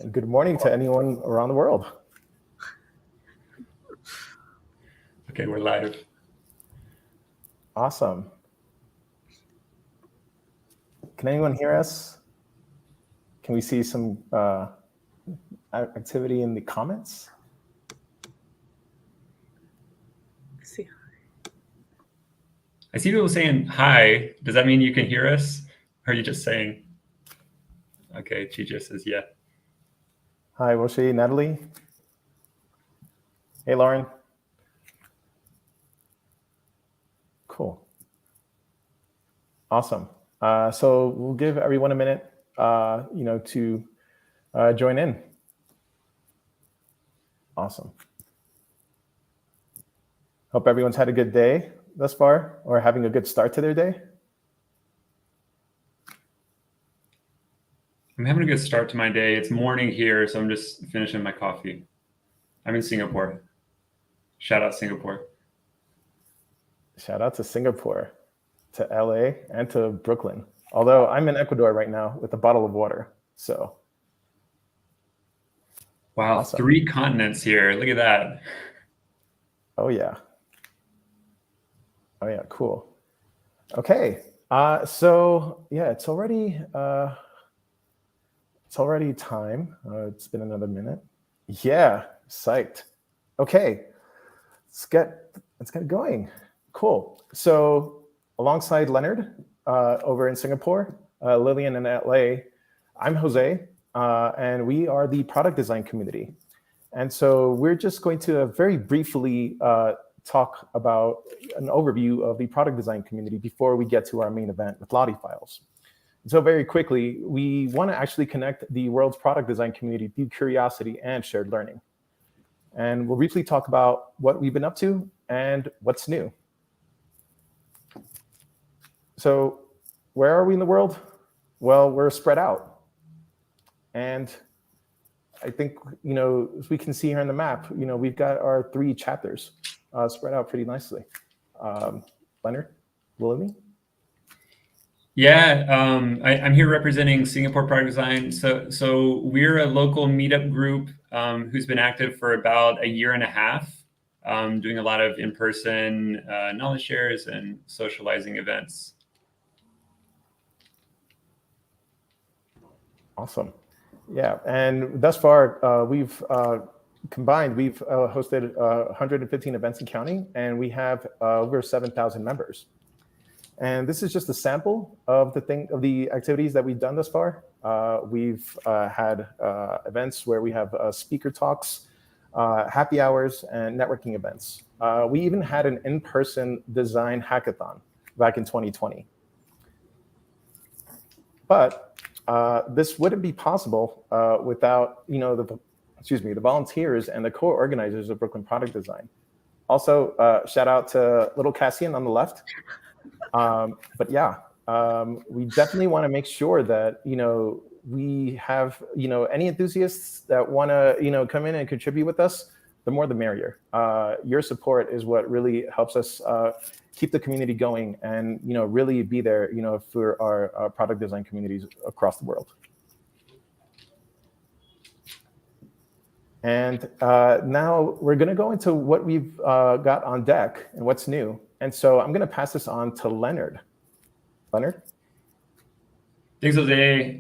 and good morning to anyone around the world. Okay, we're live. Awesome. Can anyone hear us? Can we see some activity in the comments? I see people saying hi. Does that mean you can hear us? Or are you just saying? Okay, Chicha says yeah. Hi, Roshi, Natalie. Hey, Lauren. Cool. Awesome. So we'll give everyone a minute, to join in. Awesome. Hope everyone's had a good day thus far, or having a good start to their day. I'm having a good start to my day. It's morning here, so I'm just finishing my coffee. I'm in Singapore. Shout out Singapore. Shout out to Singapore, to LA, and to Brooklyn. Although I'm in Ecuador right now with a bottle of water, so. Wow, awesome. 3 continents here. Look at that. Oh yeah. Oh yeah, cool. Okay, so yeah, it's already time. It's been another minute. Yeah, psyched. Okay, let's get going. Cool. So alongside Leonard over in Singapore, Lillian in LA, I'm Jose, and we are the product design community. And so we're just going to very briefly talk about an overview of the product design community before we get to our main event with LottieFiles. So very quickly, we want to actually connect the world's product design community through curiosity and shared learning. And we'll briefly talk about what we've been up to and what's new. So where are we in the world? Well, we're spread out. And I think, as we can see here on the map, we've got our 3 chapters spread out pretty nicely. Leonard, Lily? Yeah, I'm here representing Singapore Product Design. So we're a local meetup group who's been active for about a year and a half, doing a lot of in-person knowledge shares and socializing events. Awesome. Yeah, and thus far, we've hosted 115 events and counting, and we have over 7,000 members. And this is just a sample of the activities that we've done thus far. We've had events where we have speaker talks, happy hours, and networking events. We even had an in-person design hackathon back in 2020. But this wouldn't be possible without the volunteers and the co-organizers of Brooklyn Product Design. Also, shout out to little Cassian on the left. But yeah, we definitely want to make sure that we have any enthusiasts that want to come in and contribute with us. The more the merrier. Your support is what really helps us keep the community going and really be there for our product design communities across the world. And now we're going to go into what we've got on deck and what's new. And so I'm going to pass this on to Leonard. Leonard? Thanks, Jose.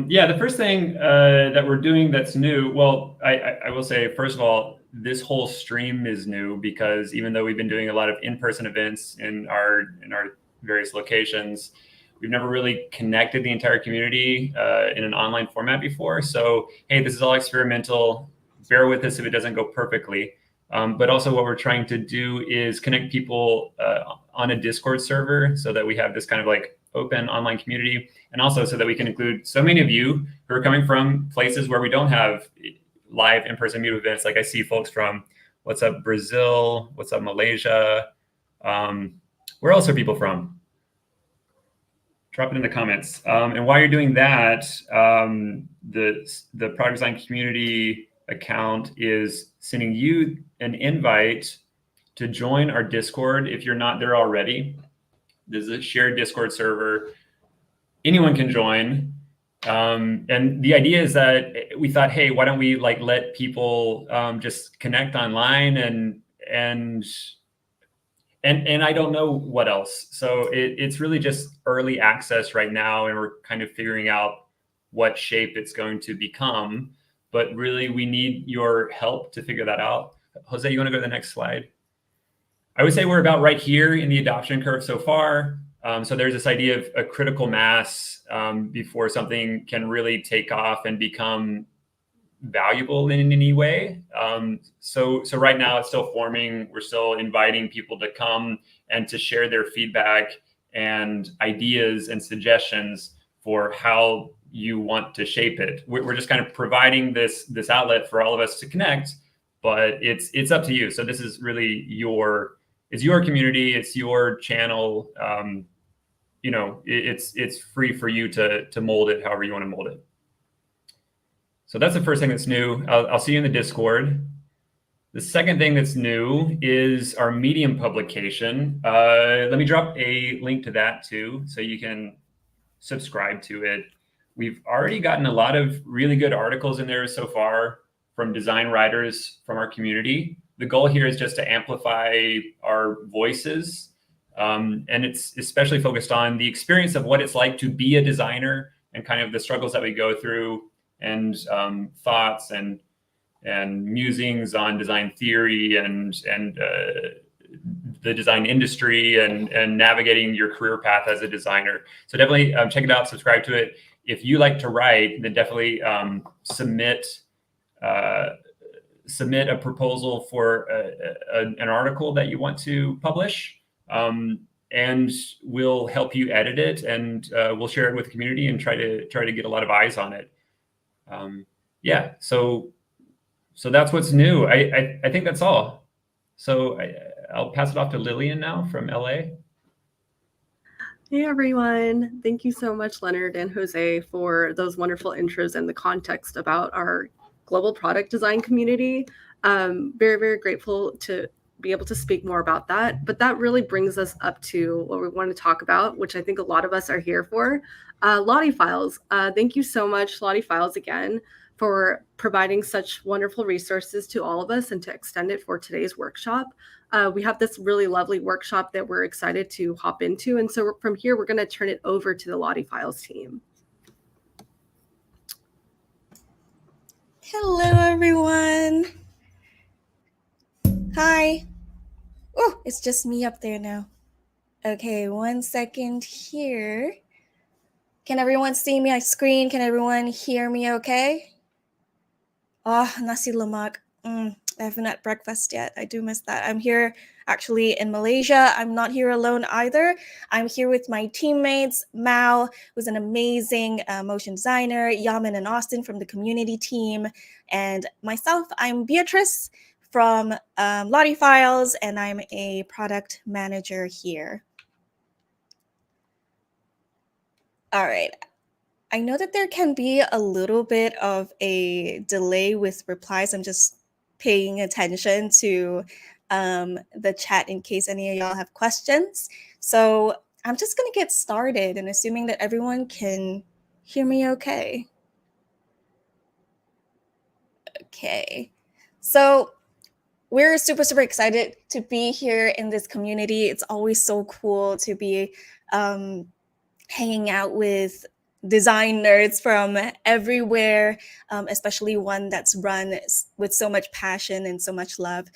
Yeah, the first thing that we're doing that's new, well, I will say, first of all, this whole stream is new because even though we've been doing a lot of in-person events in our various locations, we've never really connected the entire community in an online format before. So, hey, this is all experimental. Bear with us if it doesn't go perfectly. But also what we're trying to do is connect people on a Discord server so that we have this kind of like open online community, and also so that we can include so many of you who are coming from places where we don't have live in-person meetup events. Like I see folks from, what's up, Brazil, what's up, Malaysia. Where else are people from? Drop it in the comments. And while you're doing that, the product design community account is sending you an invite to join our Discord if you're not there already. There's a shared Discord server. Anyone can join. And the idea is that we thought, hey, why don't we like let people just connect online and I don't know what else. So it's really just early access right now, and we're kind of figuring out what shape it's going to become. But really, we need your help to figure that out. Jose, you want to go to the next slide? I would say we're about right here in the adoption curve so far. So there's this idea of a critical mass before something can really take off and become valuable in any way. So right now it's still forming. We're still inviting people to come and to share their feedback and ideas and suggestions for how you want to shape it. We're just kind of providing this outlet for all of us to connect, but it's up to you. So this is really it's your community, it's your channel. You know, it's free for you to mold it however you want to mold it. So that's the first thing that's new. I'll see you in the Discord. The second thing that's new is our Medium publication. Let me drop a link to that too, so you can subscribe to it. We've already gotten a lot of really good articles in there so far from design writers from our community. The goal here is just to amplify our voices. And it's especially focused on the experience of what it's like to be a designer and kind of the struggles that we go through, and thoughts and musings on design theory and the design industry and navigating your career path as a designer. So definitely check it out, subscribe to it. If you like to write, then definitely submit a proposal for an article that you want to publish. And we'll help you edit it, and we'll share it with the community and try to get a lot of eyes on it. Yeah, so that's what's new. I think that's all. So I'll pass it off to Lillian now from LA. Hey everyone. Thank you so much, Leonard and Jose, for those wonderful intros and the context about our global product design community. Very, very grateful to be able to speak more about that. But that really brings us up to what we want to talk about, which I think a lot of us are here for. LottieFiles. Thank you so much, LottieFiles, again, for providing such wonderful resources to all of us and to extend it for today's workshop. We have this really lovely workshop that we're excited to hop into. And so from here, we're going to turn it over to the LottieFiles team. Hello, everyone. Hi. Oh, it's just me up there now. Okay, 1 second here. Can everyone see me on screen? Can everyone hear me okay? Oh, nasi lemak. I haven't had breakfast yet. I do miss that. I'm here actually in Malaysia. I'm not here alone either. I'm here with my teammates, Mao, who's an amazing motion designer, Yaman and Austin from the community team, and myself, I'm Beatrice from LottieFiles, and I'm a product manager here. All right. I know that there can be a little bit of a delay with replies. I'm just paying attention to the chat in case any of y'all have questions. So I'm just going to get started, and assuming that everyone can hear me okay. Okay. So we're super, super excited to be here in this community. It's always so cool to be hanging out with design nerds from everywhere, especially one that's run with so much passion and so much love.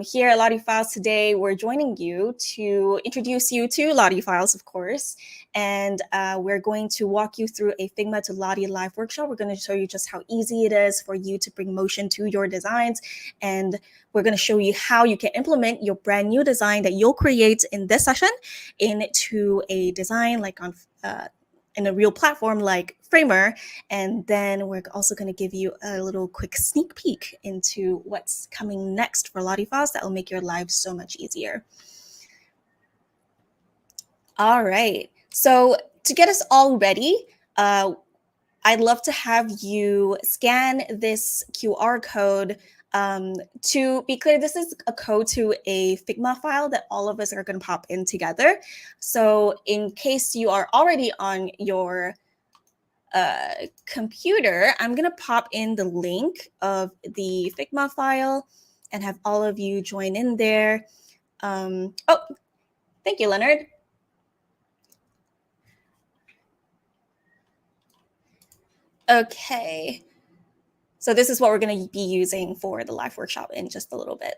Here at LottieFiles today, we're joining you to introduce you to LottieFiles, of course, and we're going to walk you through a Figma to Lottie Live Workshop. We're going to show you just how easy it is for you to bring motion to your designs, and we're going to show you how you can implement your brand new design that you'll create in this session into a design like on in a real platform like Framer. And then we're also going to give you a little quick sneak peek into what's coming next for LottieFiles that will make your lives so much easier. All right. So to get us all ready, I'd love to have you scan this QR code. To be clear, this is a code to a Figma file that all of us are going to pop in together. So in case you are already on your computer, I'm going to pop in the link of the Figma file and have all of you join in there. Oh, thank you, Leonard. Okay. So this is what we're going to be using for the live workshop in just a little bit.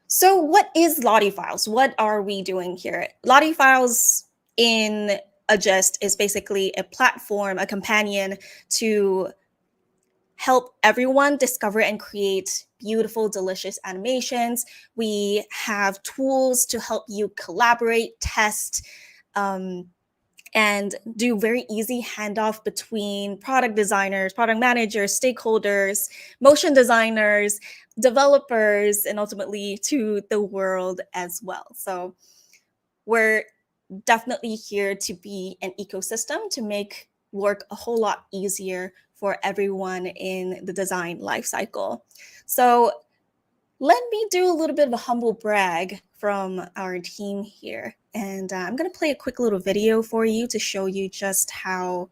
So what is LottieFiles? What are we doing here? LottieFiles in a gist is basically a platform, a companion to help everyone discover and create beautiful, delicious animations. We have tools to help you collaborate, test, and do very easy handoff between product designers, product managers, stakeholders, motion designers, developers, and ultimately to the world as well. So we're definitely here to be an ecosystem to make work a whole lot easier for everyone in the design lifecycle. So let me do a little bit of a humble brag from our team here. And I'm going to play a quick little video for you to show you just how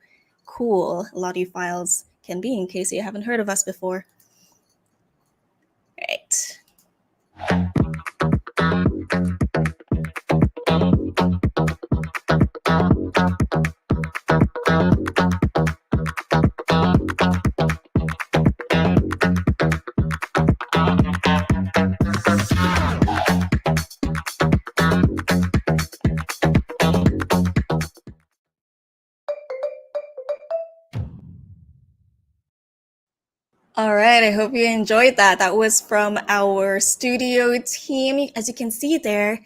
cool LottieFiles can be in case you haven't heard of us before. All right. All right, I hope you enjoyed that. That was from our studio team. As you can see there,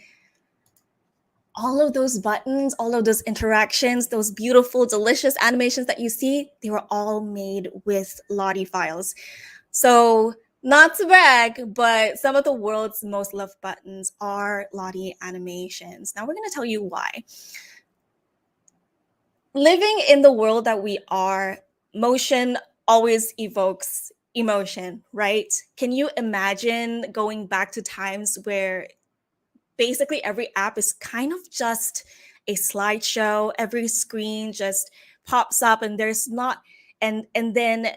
all of those buttons, all of those interactions, those beautiful, delicious animations that you see, they were all made with LottieFiles. So not to brag, but some of the world's most loved buttons are Lottie animations. Now we're going to tell you why. Living in the world that we are, motion always evokes emotion, right? Can you imagine going back to times where basically every app is kind of just a slideshow, every screen just pops up and there's not, and then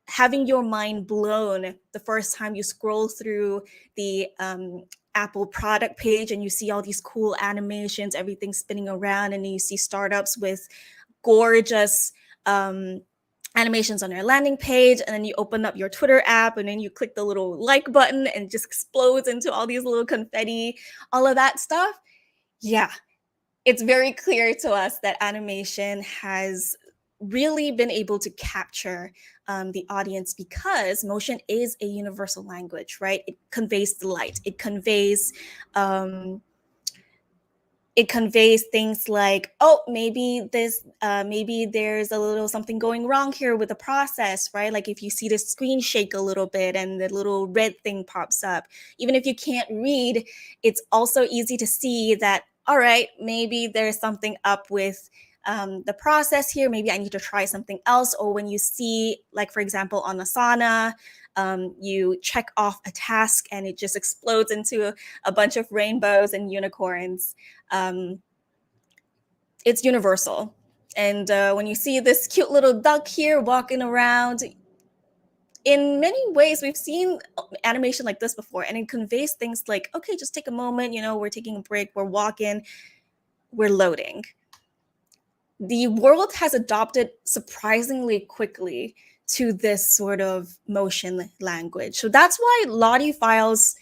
having your mind blown the first time you scroll through the Apple product page and you see all these cool animations, everything spinning around, and you see startups with gorgeous animations on their landing page, and then you open up your Twitter app and then you click the little like button and it just explodes into all these little confetti, all of that stuff. Yeah, it's very clear to us that animation has really been able to capture the audience because motion is a universal language, right? It conveys delight. It conveys things like, oh, maybe there's a little something going wrong here with the process, right? Like if you see the screen shake a little bit and the little red thing pops up, even if you can't read, it's also easy to see that, all right, maybe there's something up with the process here. Maybe I need to try something else. Or when you see, like, for example, on Asana, you check off a task and it just explodes into a bunch of rainbows and unicorns. It's universal. And when you see this cute little duck here walking around, in many ways, we've seen animation like this before, and it conveys things like, okay, just take a moment, we're taking a break, we're walking, we're loading. The world has adopted surprisingly quickly to this sort of motion language. So that's why LottieFiles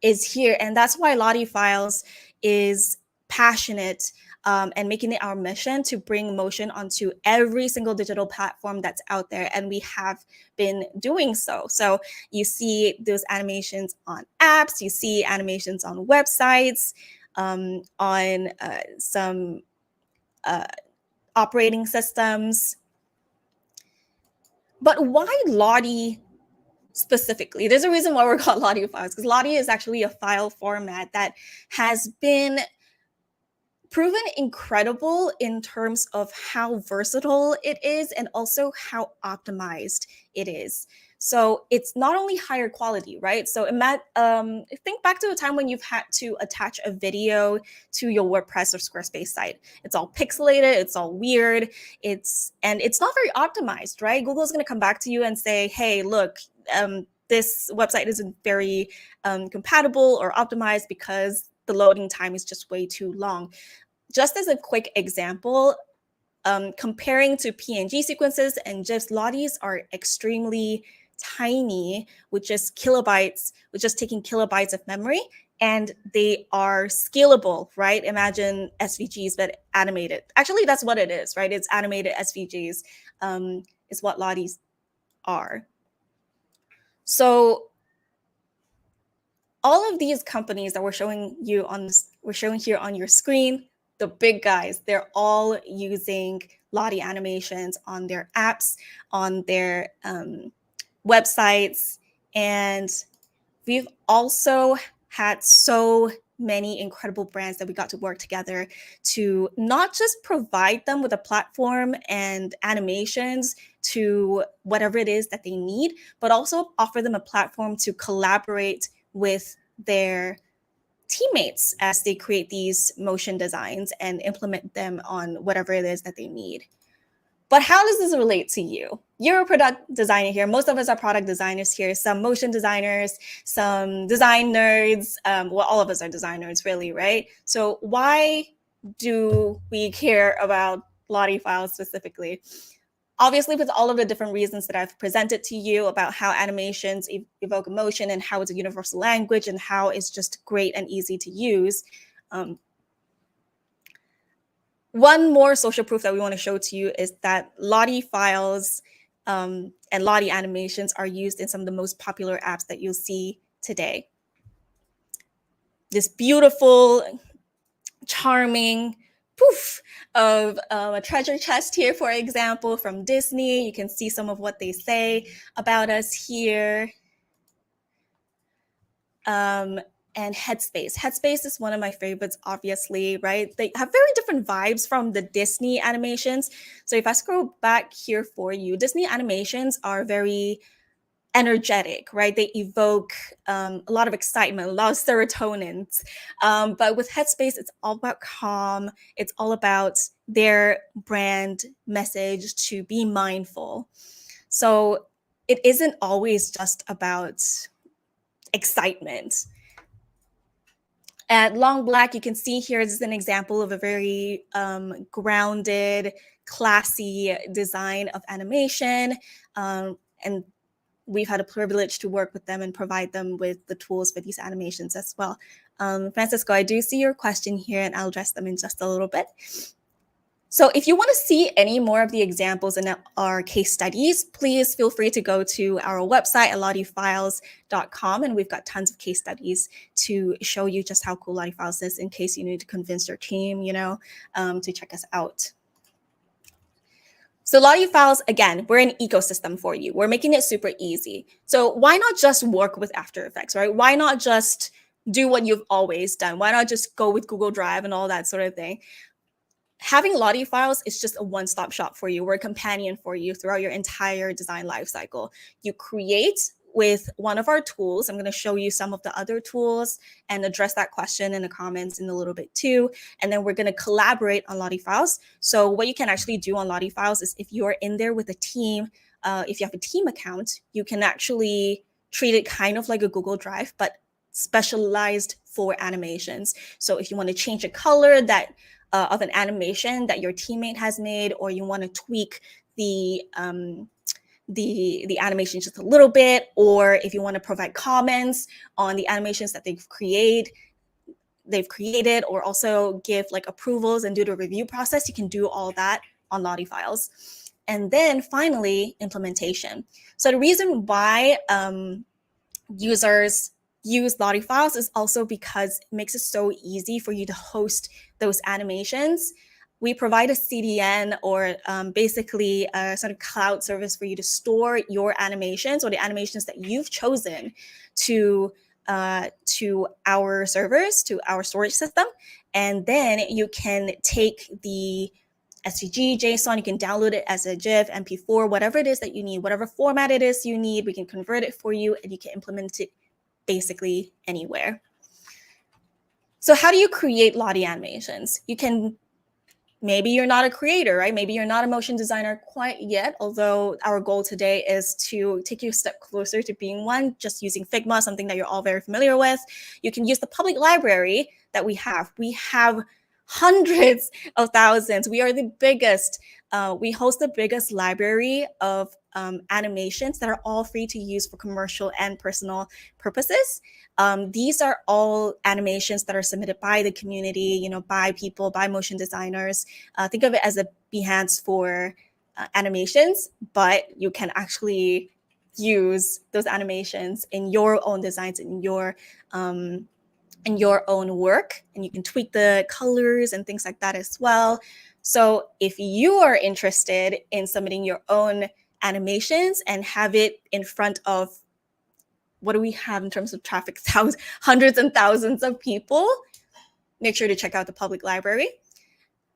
is here, and that's why LottieFiles is passionate and making it our mission to bring motion onto every single digital platform that's out there, and we have been doing so. So you see those animations on apps, you see animations on websites, on some operating systems. But why Lottie specifically? There's a reason why we're called LottieFiles, because Lottie is actually a file format that has been proven incredible in terms of how versatile it is and also how optimized it is. So it's not only higher quality, right? So think back to a time when you've had to attach a video to your WordPress or Squarespace site. It's all pixelated, it's all weird, it's not very optimized, right? Google's going to come back to you and say, hey, look, this website isn't very compatible or optimized because the loading time is just way too long. Just as a quick example, comparing to PNG sequences and GIFs, Lotties are extremely tiny, with just kilobytes, with just taking kilobytes of memory, and they are scalable, right? Imagine SVGs, but animated. Actually, that's what it is, right? It's animated SVGs is what Lotties are. So all of these companies that we're showing here on your screen, the big guys, they're all using Lottie animations on their apps, on their websites. And we've also had so many incredible brands that we got to work together to not just provide them with a platform and animations to whatever it is that they need, but also offer them a platform to collaborate with their teammates as they create these motion designs and implement them on whatever it is that they need. But how does this relate to you? You're a product designer here. Most of us are product designers here. Some motion designers, some design nerds. Well, all of us are designers, really, right? So why do we care about LottieFiles specifically? Obviously, with all of the different reasons that I've presented to you about how animations evoke emotion and how it's a universal language and how it's just great and easy to use. One more social proof that we want to show to you is that LottieFiles and Lottie animations are used in some of the most popular apps that you'll see today. This beautiful, charming poof of a treasure chest here, for example, from Disney. You can see some of what they say about us here. And Headspace. Headspace is one of my favorites, obviously, right? They have very different vibes from the Disney animations. So if I scroll back here for you, Disney animations are very energetic, right? They evoke a lot of excitement, a lot of serotonin. But with Headspace, it's all about calm. It's all about their brand message to be mindful. So it isn't always just about excitement. At Long Black, you can see here, this is an example of a very grounded, classy design of animation. And we've had a privilege to work with them and provide them with the tools for these animations as well. Francisco, I do see your question here, and I'll address them in just a little bit. So if you want to see any more of the examples in our case studies, please feel free to go to our website at LottieFiles.com, and we've got tons of case studies to show you just how cool LottieFiles is in case you need to convince your team, to check us out. So LottieFiles, again, we're an ecosystem for you. We're making it super easy. So why not just work with After Effects, right? Why not just do what you've always done? Why not just go with Google Drive and all that sort of thing? Having LottieFiles is just a one-stop shop for you. We're a companion for you throughout your entire design lifecycle. You create with one of our tools. I'm going to show you some of the other tools and address that question in the comments in a little bit too. And then we're going to collaborate on LottieFiles. So what you can actually do on LottieFiles is if you're in there with a team, if you have a team account, you can actually treat it kind of like a Google Drive, but specialized for animations. So if you want to change a color that of an animation that your teammate has made, or you want to tweak the animation just a little bit, or if you want to provide comments on the animations that they've created, or also give like approvals and do the review process, you can do all that on LottieFiles. And then finally, implementation. So the reason why users use LottieFiles is also because it makes it so easy for you to host those animations. We provide a CDN, or basically a sort of cloud service for you to store your animations, or the animations that you've chosen to to our servers, to our storage system. And then you can take the SVG, JSON, you can download it as a GIF, MP4, whatever it is that you need, whatever format it is you need, we can convert it for you and you can implement it basically anywhere. So how do you create Lottie animations? You can, maybe you're not a creator, right? Maybe you're not a motion designer quite yet, although our goal today is to take you a step closer to being one, just using Figma, something that you're all very familiar with. You can use the public library that we have. We have hundreds of thousands. We are the biggest, we host the biggest library of animations that are all free to use for commercial and personal purposes. These are all animations that are submitted by the community, you know, by people, by motion designers. Think of it as a Behance for animations, but you can actually use those animations in your own designs, in your own work, and you can tweak the colors and things like that as well. So if you are interested in submitting your own animations and have it in front of, what do we have in terms of traffic? Hundreds and thousands of people, make sure to check out the public library.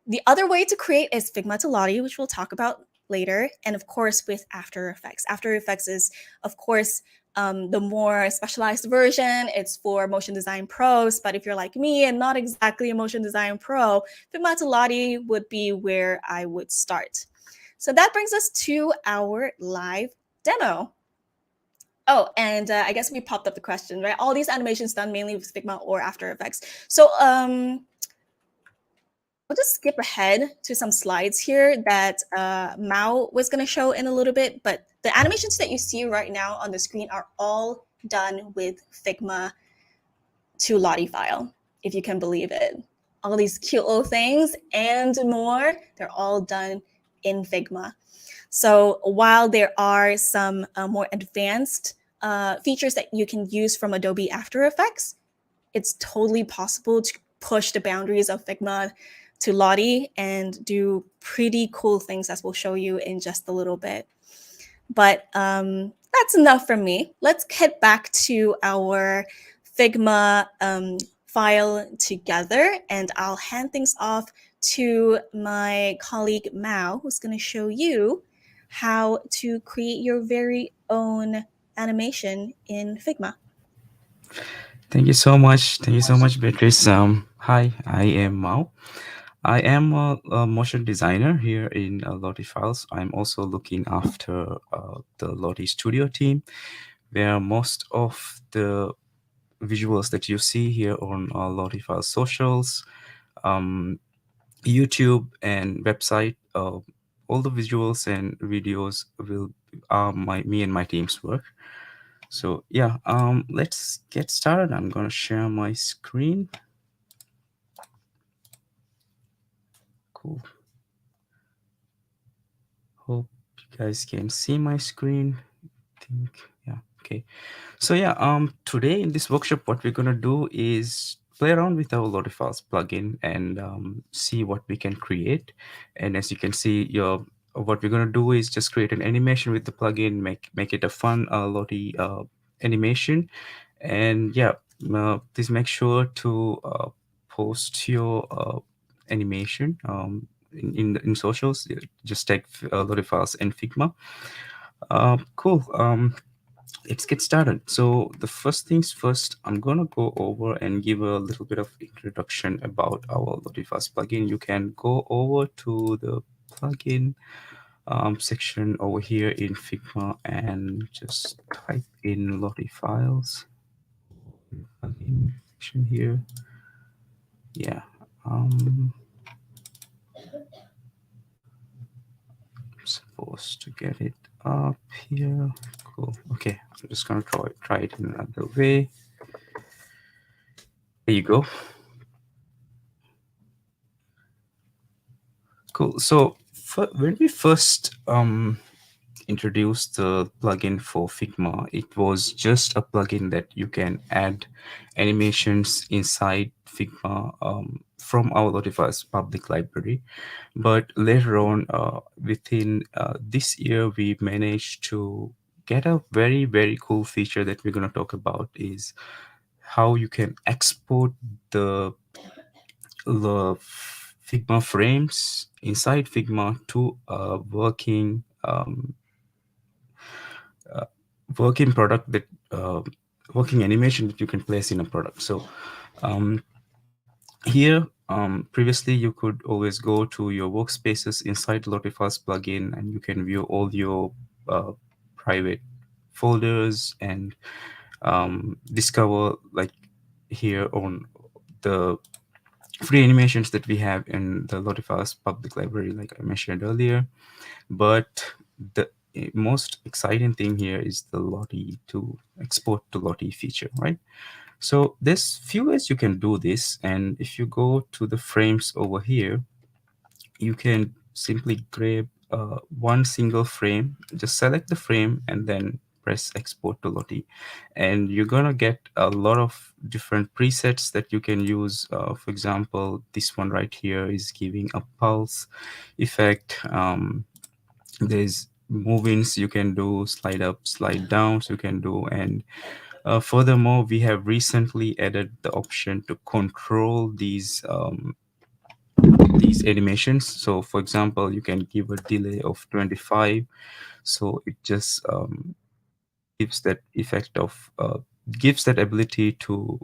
The other way to create is Figma to Lottie, which we'll talk about later. And of course, with After Effects. After Effects is, of course, the more specialized version. It's for motion design pros. But if you're like me and not exactly a motion design pro, Figma to Lottie would be where I would start. So that brings us to our live demo. Oh, and I guess we popped up the question, right? All these animations done mainly with Figma or After Effects. So I'll just skip ahead to some slides here that Mao was going to show in a little bit. But the animations that you see right now on the screen are all done with Figma to LottieFile, if you can believe it. All these cute little things and more, they're all done in Figma. So while there are some more advanced features that you can use from Adobe After Effects, it's totally possible to push the boundaries of Figma to Lottie and do pretty cool things, as we'll show you in just a little bit. But that's enough from me. Let's head back to our Figma file together, and I'll hand things off to my colleague Mao, who's going to show you how to create your very own animation in Figma. Thank you so much. Thank you so much, Beatrice. Hi, I am Mao. I am a motion designer here in LottieFiles. I'm also looking after the Lottie Studio team, where most of the visuals that you see here on LottieFiles socials, YouTube and website, all the visuals and videos will me and my team's work. So yeah, let's get started. I'm gonna share my screen. Cool. Hope you guys can see my screen. I think, yeah, okay. So yeah, today in this workshop, what we're gonna do is play around with our LottieFiles plugin and see what we can create. And as you can see, what we're gonna do is just create an animation with the plugin, make it a fun Lottie animation. And yeah, please make sure to post your animation in socials. Just take LottieFiles and Figma. Cool. Let's get started. So the first things first, I'm gonna go over and give a little bit of introduction about our LottieFiles plugin. You can go over to the plugin section over here in Figma and just type in LottieFiles. Plugin section here. Yeah. I'm supposed to get it up here. Cool. Okay, I'm just gonna try it in another way. There you go. Cool. So when we first introduced the plugin for Figma, it was just a plugin that you can add animations inside Figma from our LottieFiles public library. But later on, within this year, we managed to get a very, very cool feature that we're going to talk about is how you can export the Figma frames inside Figma to a working product that working animation that you can place in a product. So here, previously you could always go to your workspaces inside LottieFiles plugin, and you can view all your private folders and discover, like here on the free animations that we have in the LottieFiles public library, like I mentioned earlier. But the most exciting thing here is the Lottie to export to Lottie feature, right? So there's few ways you can do this. And if you go to the frames over here, you can simply grab one single frame, just select the frame and then press export to Lottie. And you're gonna get a lot of different presets that you can use. For example, this one right here is giving a pulse effect. There's move-ins you can do, slide up, slide downs you can do, and furthermore, we have recently added the option to control these animations. So for example, you can give a delay of 25, so it just gives that effect of gives that ability to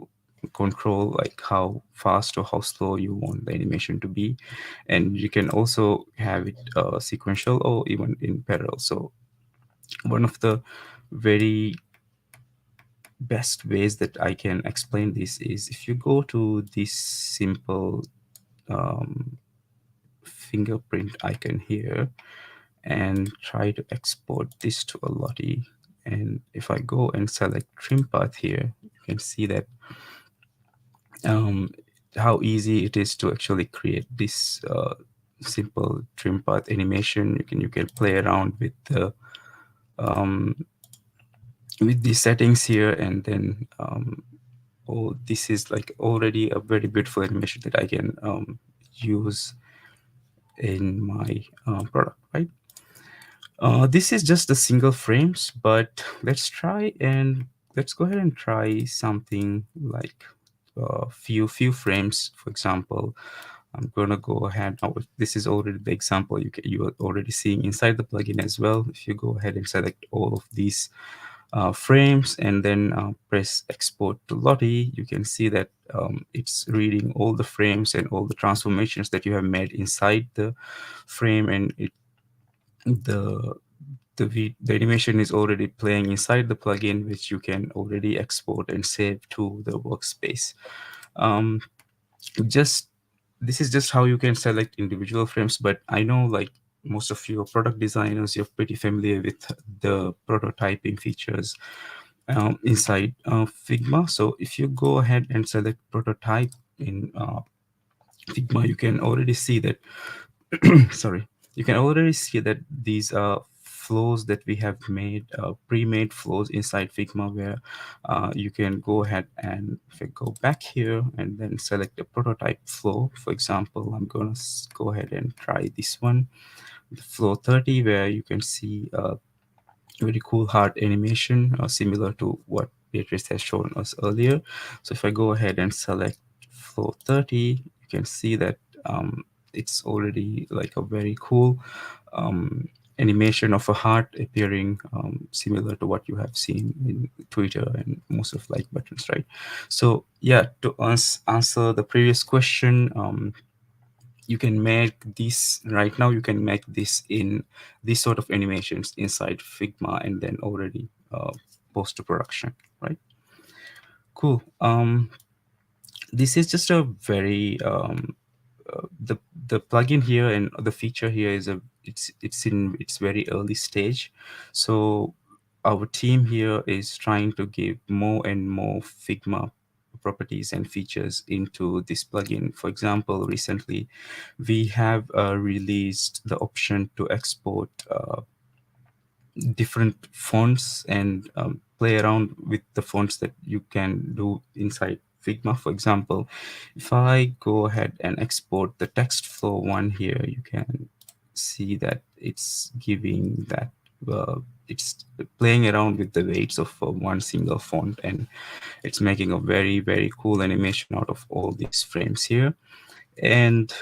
control like how fast or how slow you want the animation to be. And you can also have it sequential or even in parallel. So one of the very best ways that I can explain this is if you go to this simple fingerprint icon here and try to export this to a Lottie. And if I go and select trim path here, you can see that how easy it is to actually create this simple trim path animation. You can play around with the settings here, and then this is like already a very beautiful animation that I can use in my product, right? This is just the single frames, but let's go ahead and try something like few frames. For example, I'm gonna go ahead. This is already the example you are already seeing inside the plugin as well. If you go ahead and select all of these frames and then press export to Lottie, you can see that it's reading all the frames and all the transformations that you have made inside the frame, and the animation is already playing inside the plugin, which you can already export and save to the workspace. This is just how you can select individual frames, but I know like most of you are product designers, you're pretty familiar with the prototyping features inside Figma. So if you go ahead and select prototype in Figma, you can already see that sorry, you can already see that these are flows that we have made, pre-made flows inside Figma, where you can go ahead and if I go back here and then select a prototype flow. For example, I'm going to go ahead and try this one, the flow 30, where you can see a very cool heart animation, similar to what Beatrice has shown us earlier. So if I go ahead and select flow 30, you can see that it's already like a very cool animation of a heart appearing, similar to what you have seen in Twitter and most of like buttons, right? So yeah, to answer the previous question, you can make this right now. You can make this in this sort of animations inside Figma and then already post to production, right? Cool. This is just a very the plugin here and the feature here is it's in its very early stage. So our team here is trying to give more and more Figma properties and features into this plugin. For example, recently we have released the option to export different fonts and play around with the fonts that you can do inside Figma. For example, if I go ahead and export the text flow one here, you can see that it's giving that it's playing around with the weights of one single font, and it's making a very, very cool animation out of all these frames here. And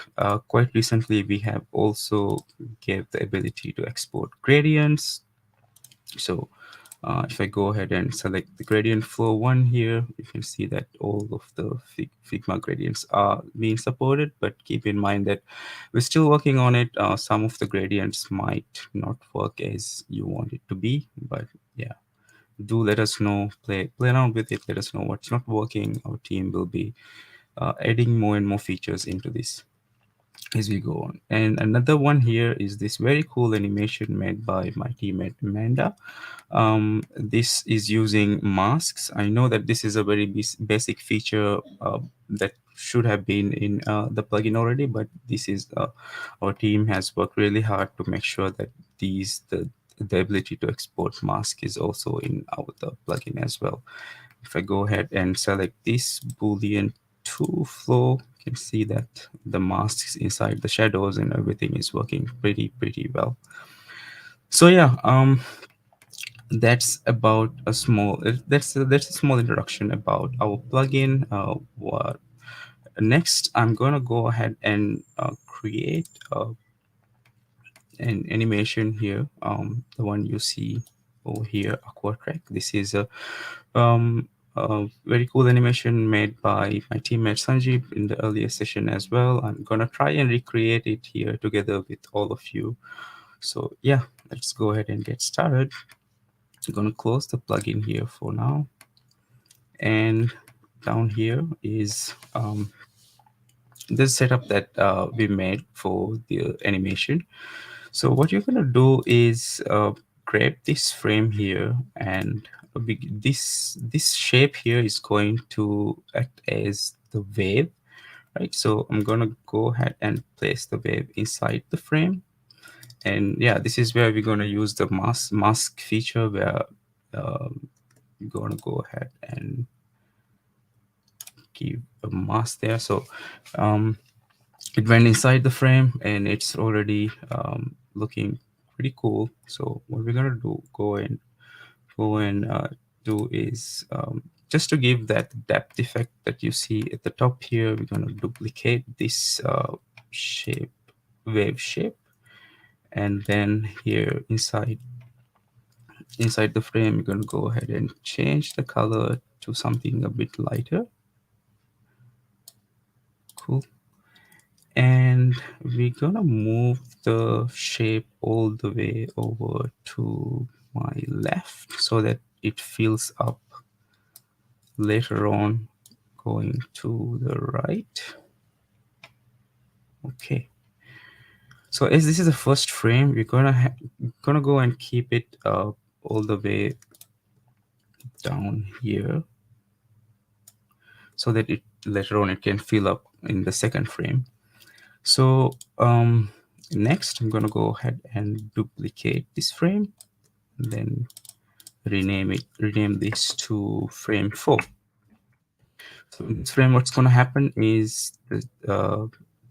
quite recently, we have also gave the ability to export gradients. So if I go ahead and select the gradient flow 1 here, you can see that all of the Figma gradients are being supported, but keep in mind that we're still working on it. Some of the gradients might not work as you want it to be, but yeah, do let us know, play around with it, let us know what's not working. Our team will be adding more and more features into this as we go on. And another one here is this very cool animation made by my teammate Amanda. This is using masks. I know that this is a very basic feature that should have been in the plugin already, but this is our team has worked really hard to make sure that the ability to export mask is also in the plugin as well. If I go ahead and select this Boolean 2 flow, you can see that the masks inside the shadows and everything is working pretty well. So yeah, that's about a small that's a small introduction about our plugin. What next? I'm gonna go ahead and create an animation here. The one you see over here, Aqua Track. This is a very cool animation made by my teammate Sanjeev in the earlier session as well. I'm gonna try and recreate it here together with all of you. So yeah, let's go ahead and get started. I'm going to close the plugin here for now. And down here is the setup that we made for the animation. So what you're going to do is grab this frame here, and this shape here is going to act as the wave, right? So I'm going to go ahead and place the wave inside the frame. And yeah, this is where we're going to use the mask feature, where we're going to go ahead and give a mask there. So it went inside the frame, and it's already looking pretty cool. So what we're going to do, go and do is just to give that depth effect that you see at the top here, we're going to duplicate this shape, wave shape. And then here inside the frame, you're going to go ahead and change the color to something a bit lighter. Cool. And we're going to move the shape all the way over to my left so that it fills up later on going to the right. Okay. So as this is the first frame, we're gonna go and keep it all the way down here so that it later on it can fill up in the second frame. So next, I'm gonna go ahead and duplicate this frame, and then rename this to frame 4. So in this frame, what's gonna happen is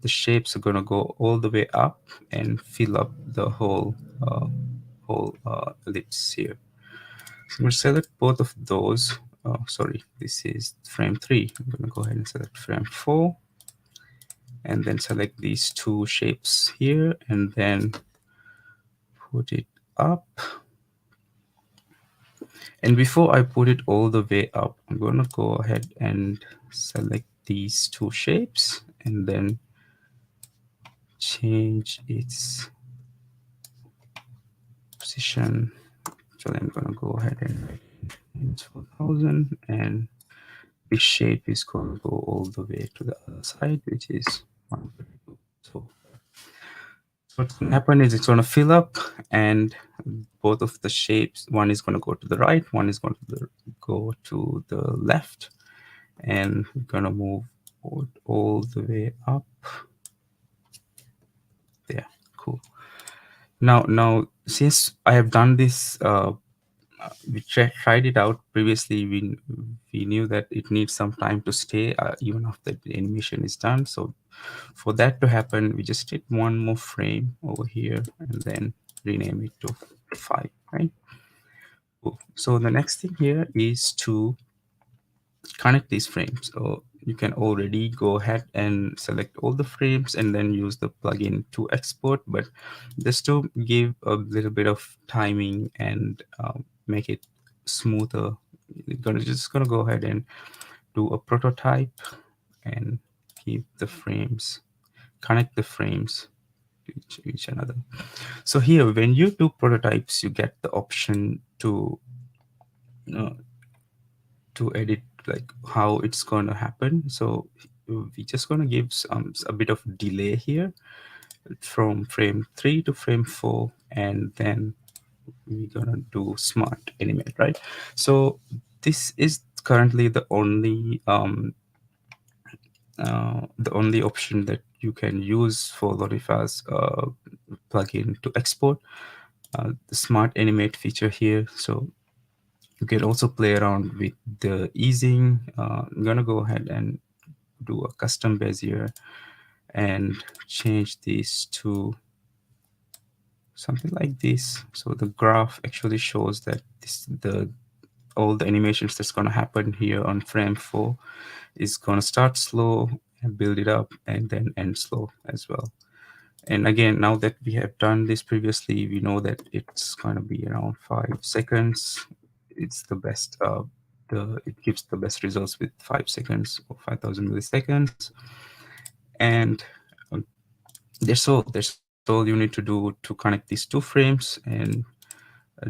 the shapes are gonna go all the way up and fill up the whole ellipse here. So I'm gonna select both of those. Sorry, this is frame 3. I'm gonna go ahead and select frame 4, and then select these two shapes here, and then put it up. And before I put it all the way up, I'm gonna go ahead and select these two shapes, and then change its position. So I'm gonna go ahead and 4,000, and this shape is going to go all the way to the other side, which is 132. So what's going to happen is it's going to fill up, and both of the shapes, one is going to go to the right, one is going to go to the left, and we're going to move all the way up there. Cool. Now since I have done this, we tried it out previously. We knew that it needs some time to stay even after the animation is done. So for that to happen, we just did one more frame over here and then rename it to 5, right? Cool. So the next thing here is to connect these frames. So you can already go ahead and select all the frames and then use the plugin to export. But just to give a little bit of timing and make it smoother, just gonna go ahead and do a prototype and keep the frames, connect the frames to each another. So here, when you do prototypes, you get the option to edit like how it's going to happen. So we just going to give a bit of delay here from frame 3 to frame 4, and then we're going to do smart animate, right? So this is currently the only option that you can use for LottieFiles plugin to export the smart animate feature here. So you can also play around with the easing. I'm gonna go ahead and do a custom Bezier and change this to something like this. So the graph actually shows that all the animations that's gonna happen here on frame 4 is gonna start slow and build it up and then end slow as well. And again, now that we have done this previously, we know that it's gonna be around 5 seconds. It's the best. It gives the best results with 5 seconds or 5,000 milliseconds. And that's all. That's all you need to do to connect these two frames. And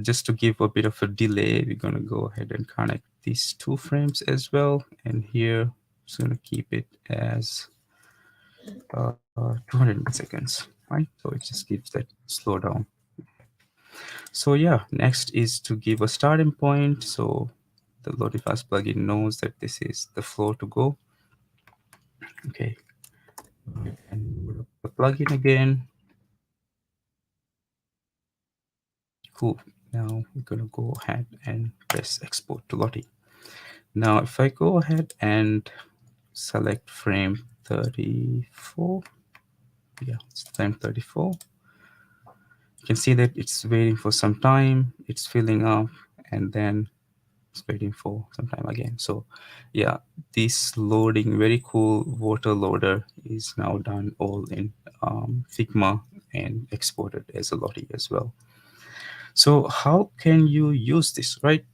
just to give a bit of a delay, we're gonna go ahead and connect these two frames as well. And here, I'm just gonna keep it as 200 seconds, right? So it just gives that slowdown. So yeah, next is to give a starting point. So the LottieFiles plugin knows that this is the flow to go. Okay, and put up the plugin again. Cool. Now we're gonna go ahead and press export to Lottie. Now, if I go ahead and select frame 34, yeah, it's frame 34. You can see that it's waiting for some time, it's filling up, and then it's waiting for some time again. So yeah, this loading, very cool water loader is now done all in Figma and exported as a Lottie as well. So how can you use this, right?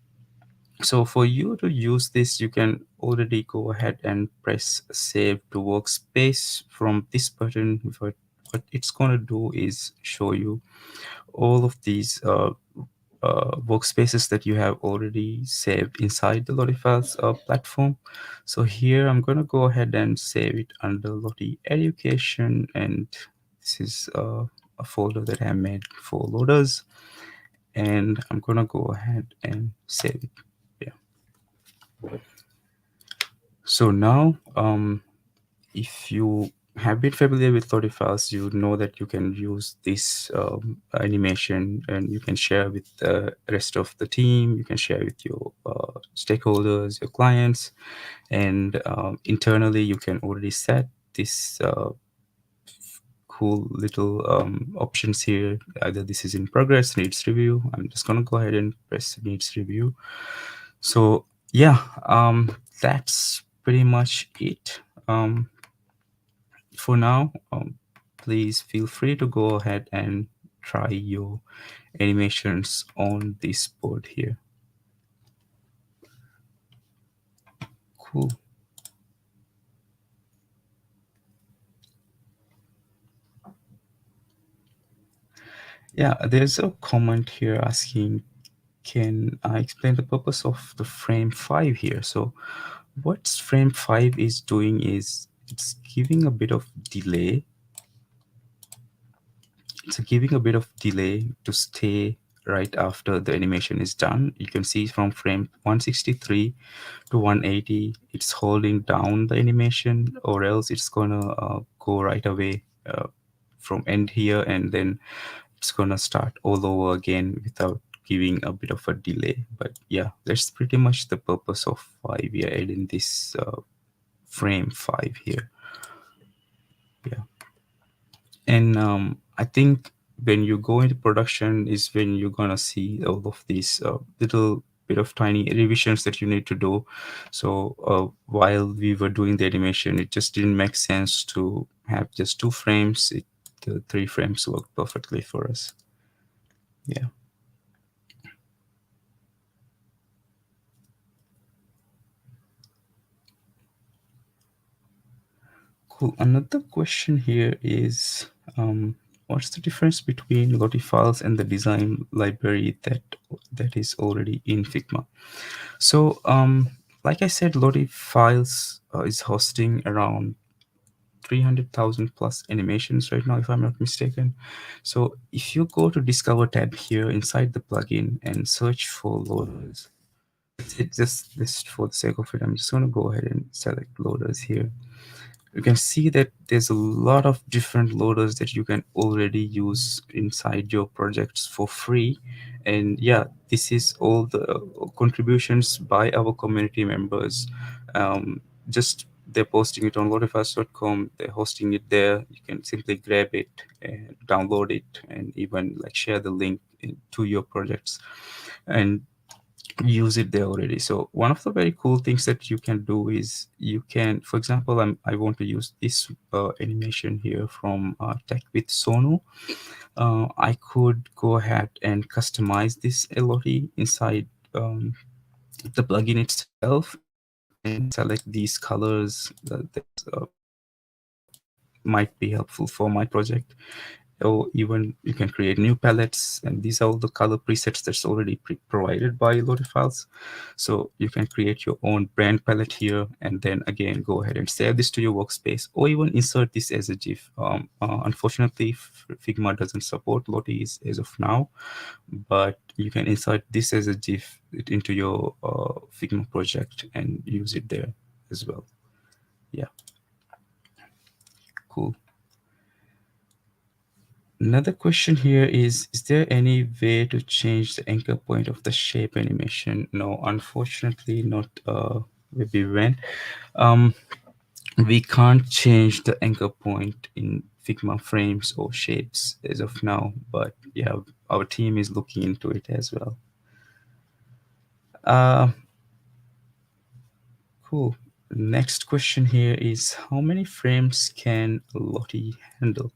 So for you to use this, you can already go ahead and press save to workspace from this button. What it's going to do is show you all of these workspaces that you have already saved inside the LottieFiles platform. So here I'm going to go ahead and save it under Lottie Education, and this is a folder that I made for loaders, and I'm going to go ahead and save it. Yeah. So now, if you have been familiar with LottieFiles, you know that you can use this animation and you can share with the rest of the team. You can share with your stakeholders, your clients, and internally you can already set this cool little options here. Either this is in progress, needs review. I'm just gonna go ahead and press needs review. So yeah, that's pretty much it. For now, please feel free to go ahead and try your animations on this board here. Cool. Yeah, there's a comment here asking, can I explain the purpose of the frame 5 here? So what frame 5 is doing is it's giving a bit of delay. It's giving a bit of delay to stay right after the animation is done. You can see from frame 163 to 180, it's holding down the animation, or else it's gonna go right away from end here, and then it's gonna start all over again without giving a bit of a delay. But yeah, that's pretty much the purpose of why we are adding this frame 5 here. Yeah, and I think when you go into production is when you're gonna see all of these little bit of tiny revisions that you need to do. So while we were doing the animation, it just didn't make sense to have just 2 frames. The 3 frames worked perfectly for us. Yeah. Cool. Another question here is, what's the difference between LottieFiles and the design library that is already in Figma? So, like I said, LottieFiles is hosting around 300,000 plus animations right now, if I'm not mistaken. So if you go to Discover tab here inside the plugin and search for loaders, just for the sake of it, I'm just going to go ahead and select loaders here. You can see that there's a lot of different loaders that you can already use inside your projects for free. And yeah, this is all the contributions by our community members. Just they're posting it on LottieFiles.com, they're hosting it there. You can simply grab it and download it and even like share the link to your projects and use it there already. So one of the very cool things that you can do is you can, for example, I want to use this animation here from Tech with Sonu. I could go ahead and customize this Lottie inside the plugin itself and select these colors that might be helpful for my project. Or even you can create new palettes, and these are all the color presets that's already provided by LottieFiles. So you can create your own brand palette here, and then again go ahead and save this to your workspace, or even insert this as a GIF. Unfortunately, Figma doesn't support Lotties as of now, but you can insert this as a GIF into your Figma project and use it there as well. Yeah, cool. Another question here is there any way to change the anchor point of the shape animation? No, unfortunately not, WebEvent. We can't change the anchor point in Figma frames or shapes as of now, but yeah, our team is looking into it as well. Cool. Next question here is, how many frames can Lottie handle?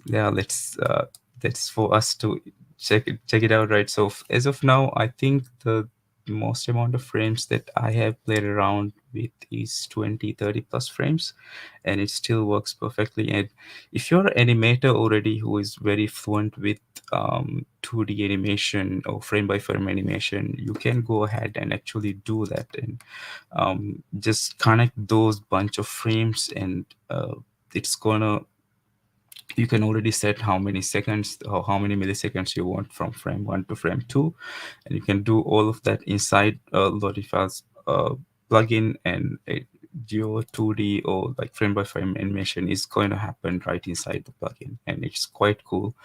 Yeah, that's for us to check it out, right? So as of now, I think the most amount of frames that I have played around with is 20-30 plus frames, and it still works perfectly. And if you're an animator already who is very fluent with 2D animation or frame by frame animation, you can go ahead and actually do that and just connect those bunch of frames, and it's gonna, you can already set how many seconds or how many milliseconds you want from frame 1 to frame 2, and you can do all of that inside LottieFiles plugin, and your 2D or like frame by frame animation is going to happen right inside the plugin, and it's quite cool.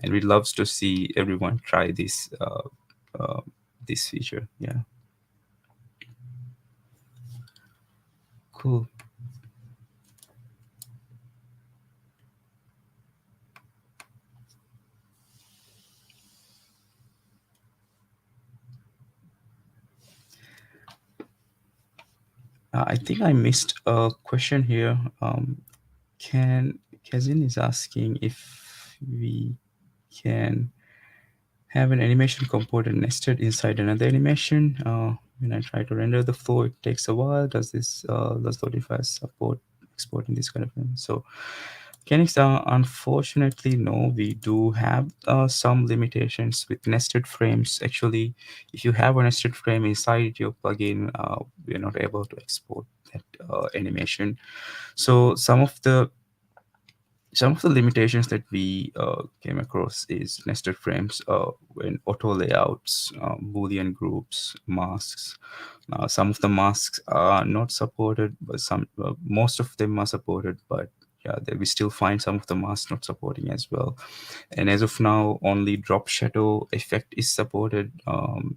And we'd love to see everyone try this this feature. Yeah, cool. I think I missed a question here. Kazin is asking if we can have an animation component nested inside another animation. When I try to render the flow, it takes a while. Does LottieFiles support exporting this kind of thing? So, Kenix, unfortunately, no. We do have some limitations with nested frames. Actually, if you have a nested frame inside your plugin, we're not able to export that animation. So some of the limitations that we came across is nested frames when auto layouts, Boolean groups, masks. Some of the masks are not supported, but most of them are supported, but yeah, we still find some of the masks not supporting as well. And as of now, only drop shadow effect is supported.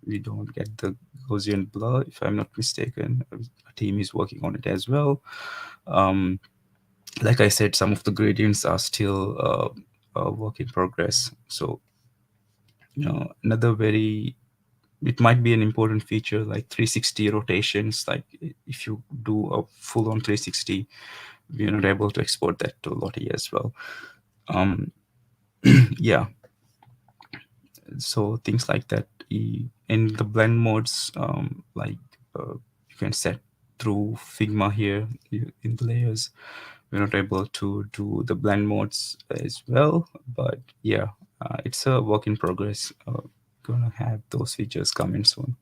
We don't get the Gaussian blur, if I'm not mistaken. Our team is working on it as well. Like I said, some of the gradients are still a work in progress. So, another it might be an important feature like 360 rotations. Like if you do a full on 360, we're not able to export that to Lottie as well. Yeah. So things like that. In the blend modes, like you can set through Figma here in the layers. We're not able to do the blend modes as well, but yeah, it's a work in progress. Gonna have those features coming soon.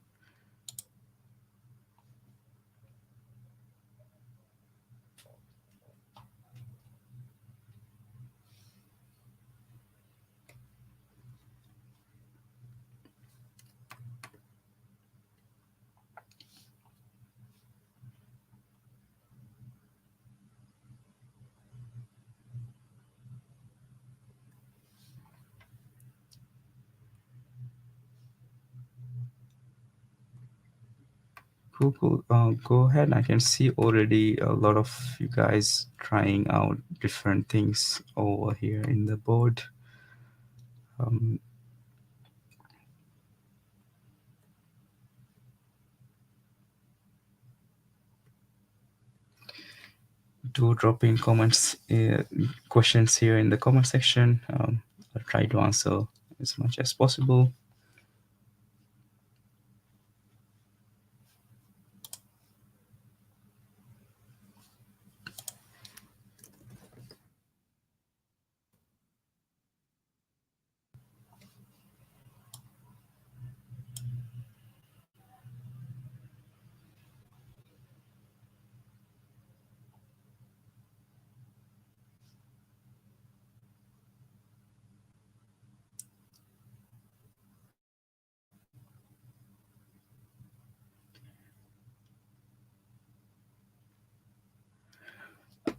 Cool. Go ahead. I can see already a lot of you guys trying out different things over here in the board. Do drop in comments, questions here in the comment section. I'll try to answer as much as possible.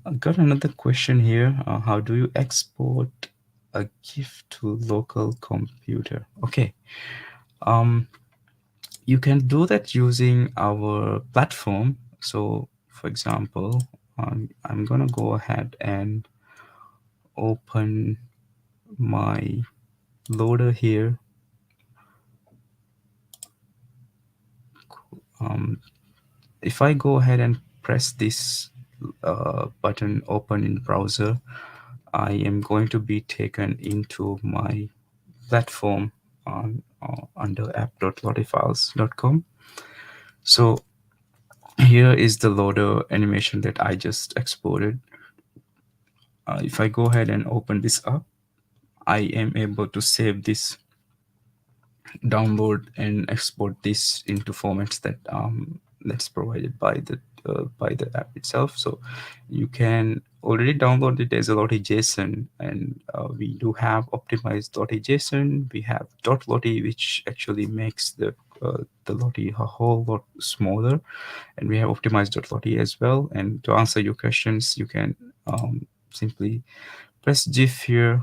I've got another question here. How do you export a GIF to local computer? Okay. You can do that using our platform. So for example, I'm gonna go ahead and open my loader here. If I go ahead and press this button open in browser, I am going to be taken into my platform under app.lottiefiles.com. So here is the loader animation that I just exported. If I go ahead and open this up, I am able to save this, download and export this into formats that that's provided by the app itself. So you can already download it as a Lottie JSON, and we do have optimized Lottie JSON. We have .lottie, which actually makes the Lottie a whole lot smaller, and we have optimized .lottie as well. And to answer your questions, you can simply press GIF here,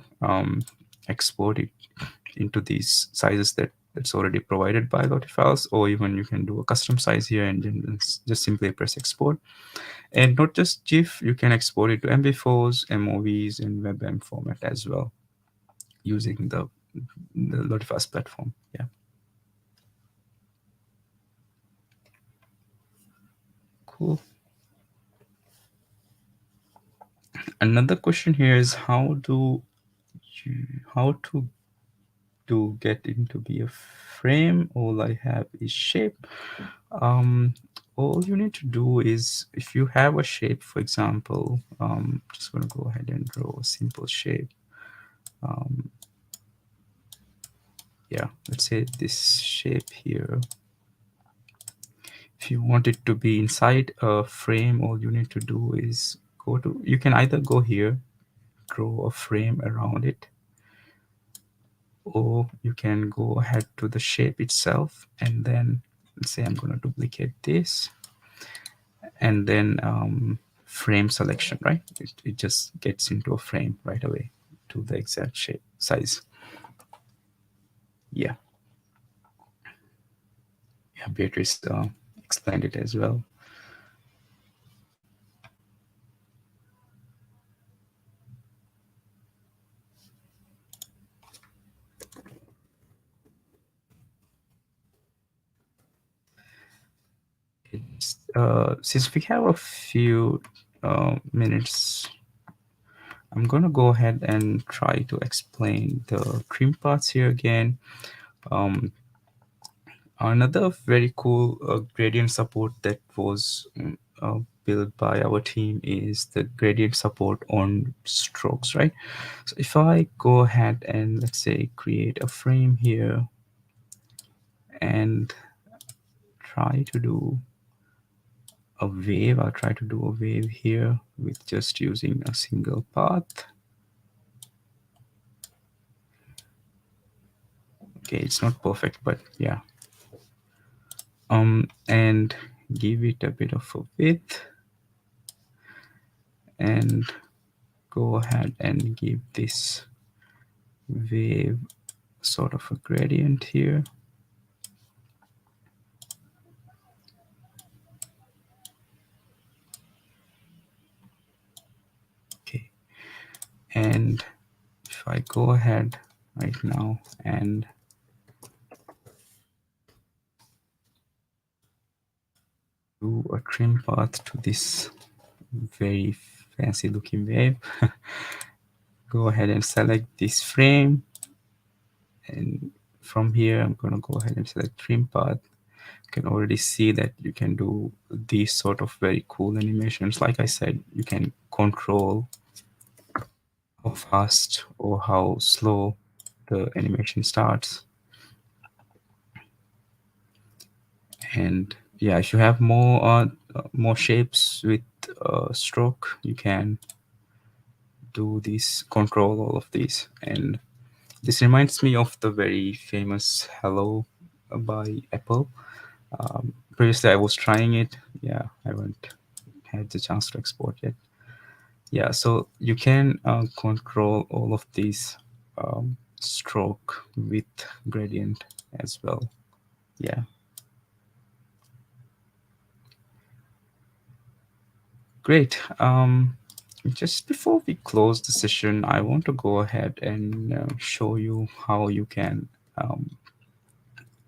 export it into these sizes that's already provided by LottieFiles, or even you can do a custom size here and then just simply press export. And not just GIF, you can export it to MB4s, MOVs, and WebM format as well using the LottieFiles platform. Yeah. Cool. Another question here is how to get it to be a frame. All I have is shape. All you need to do is, if you have a shape, for example, just going to go ahead and draw a simple shape. Yeah, let's say this shape here. If you want it to be inside a frame, all you need to do is you can either go here, draw a frame around it, or you can go ahead to the shape itself, and then let's say I'm going to duplicate this, and then frame selection, right? It just gets into a frame right away to the exact shape size. Yeah, Beatrice explained it as well. Since we have a few minutes, I'm gonna go ahead and try to explain the trim paths here again. Another very cool gradient support that was built by our team is the gradient support on strokes, right? So if I go ahead and let's say create a frame here and try to do a wave, I'll try to do a wave here with just using a single path. Okay, it's not perfect, but yeah. And give it a bit of a width and go ahead and give this wave sort of a gradient here. Okay, and if I go ahead right now and do a trim path to this very fancy looking wave, go ahead and select this frame, and from here I'm going to go ahead and select trim path. You can already see that you can do these sort of very cool animations. Like I said, you can control how fast or how slow the animation starts. And yeah, if you have more shapes with stroke, you can do this, control all of these. And this reminds me of the very famous Hello by Apple. Previously I was trying it. Yeah, I haven't had the chance to export yet. Yeah, so you can control all of these stroke with gradient as well. Yeah. Great. Just before we close the session, I want to go ahead and show you how you can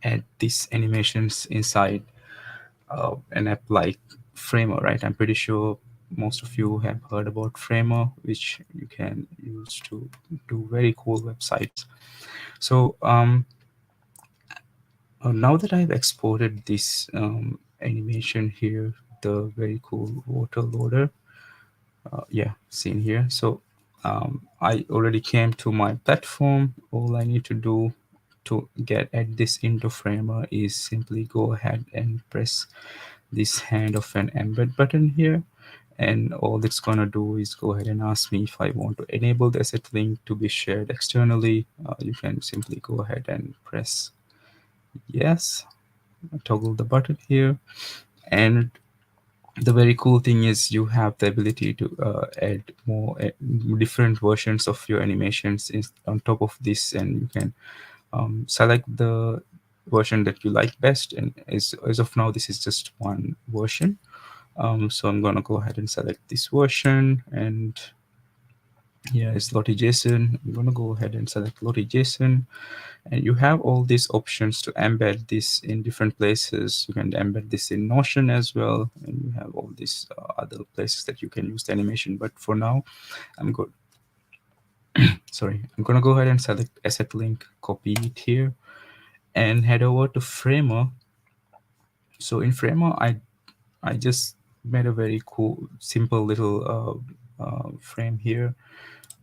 add these animations inside an app like Framer, right? I'm pretty sure most of you have heard about Framer, which you can use to do very cool websites. So now that I've exported this animation here, the very cool water loader, yeah, seen here. So I already came to my platform. All I need to do to add this into Framer is simply go ahead and press this hand of an embed button here. And all it's going to do is go ahead and ask me if I want to enable the asset link to be shared externally. You can simply go ahead and press yes, toggle the button here. And the very cool thing is you have the ability to add more different versions of your animations on top of this, and you can select the version that you like best. And as of now, this is just one version. So I'm going to go ahead and select this version, and here is Lottie JSON. I'm going to go ahead and select Lottie JSON, and you have all these options to embed this in different places. You can embed this in Notion as well, and you have all these other places that you can use the animation. But for now, I'm good. Sorry, I'm going to go ahead and select asset link, copy it here, and head over to Framer. So in Framer, I just made a very cool, simple little frame here,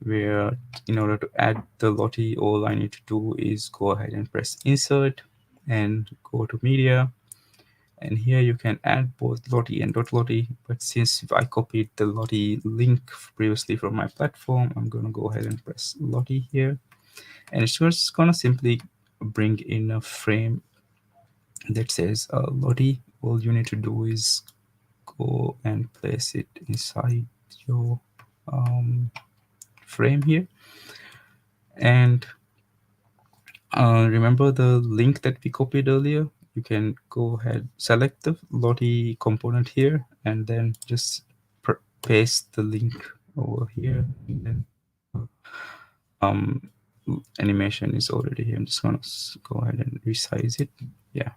where in order to add the Lottie, all I need to do is go ahead and press insert and go to media. And here you can add both Lottie and .Lottie. But since I copied the Lottie link previously from my platform, I'm going to go ahead and press Lottie here. And it's just going to simply bring in a frame that says Lottie. All you need to do is go and place it inside your frame here. And remember the link that we copied earlier? You can go ahead, select the Lottie component here, and then just paste the link over here. And then animation is already here. I'm just going to go ahead and resize it. Yeah.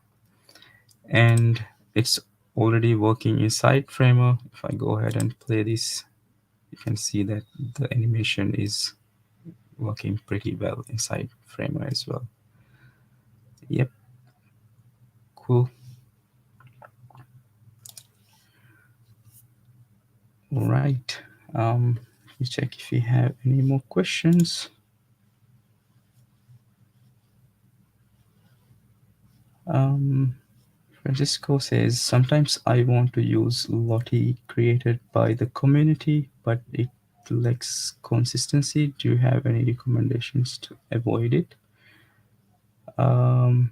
And it's already working inside Framer. If I go ahead and play this, you can see that the animation is working pretty well inside Framer as well. Yep, cool. All right. Let me check if we have any more questions. Francisco says, sometimes I want to use Lottie created by the community, but it lacks consistency. Do you have any recommendations to avoid it? I'm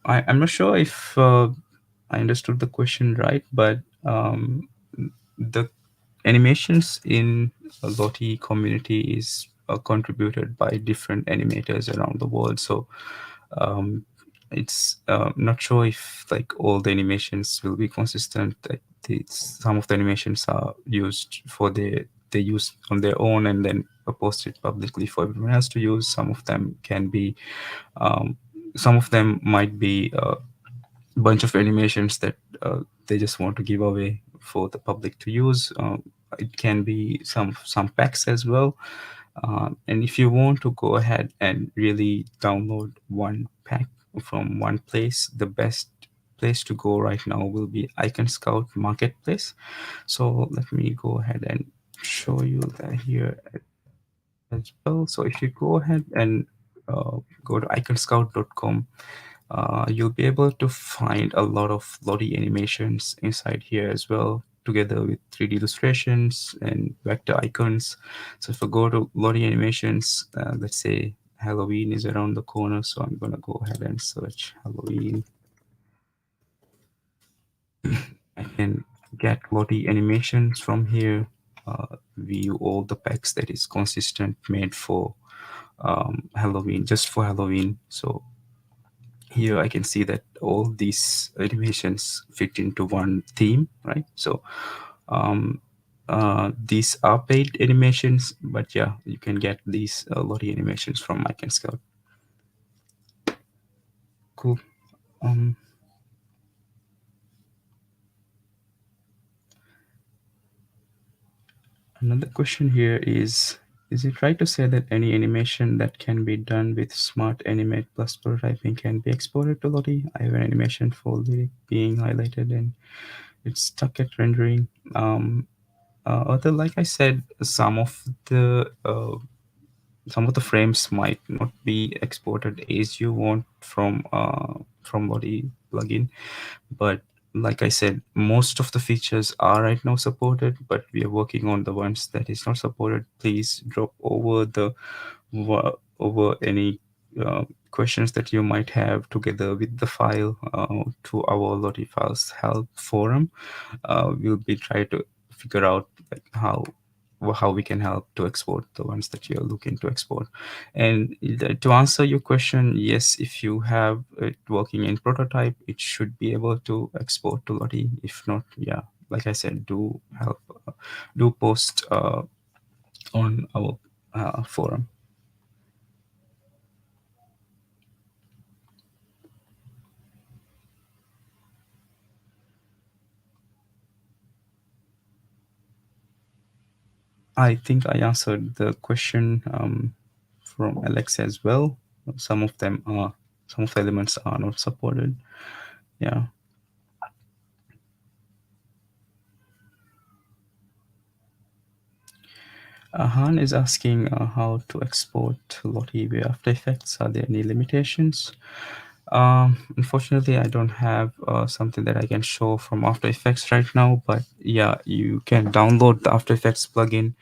not sure if I understood the question right, but the animations in a Lottie community is contributed by different animators around the world. So it's not sure if like all the animations will be consistent. Like some of the animations are used for they use on their own and then posted publicly for everyone else to use. Some of them can be some of them might be a bunch of animations that they just want to give away for the public to use. It can be some packs as well. And if you want to go ahead and really download one pack from one place, the best place to go right now will be Icon Scout Marketplace. So let me go ahead and show you that here as well. So if you go ahead and go to iconscout.com, you'll be able to find a lot of Lottie animations inside here as well, together with 3D illustrations and vector icons. So if I go to Lottie animations, let's say Halloween is around the corner, so I'm going to go ahead and search Halloween. I can get Lottie animations from here, view all the packs that is consistent, made for Halloween, just for Halloween. So here I can see that all these animations fit into one theme, right? So these are paid animations, but yeah, you can get these Lottie animations from Icon Scout. Cool. Another question here is it right to say that any animation that can be done with Smart Animate plus prototyping can be exported to Lottie? I have an animation for lyric being highlighted and it's stuck at rendering. Although, like I said, some of the frames might not be exported as you want from Lottie plugin, but like I said, most of the features are right now supported, but we are working on the ones that is not supported. Please drop over any questions that you might have together with the file to our LottieFiles help forum. We'll be trying to figure out like how we can help to export the ones that you're looking to export. And to answer your question, yes, if you have it working in prototype, it should be able to export to Lottie. If not, yeah, like I said, do post on our forum. I think I answered the question from Alex as well. Some of the elements are not supported. Yeah. Han is asking how to export Lottie via After Effects. Are there any limitations? Unfortunately, I don't have something that I can show from After Effects right now, but yeah, you can download the After Effects plugin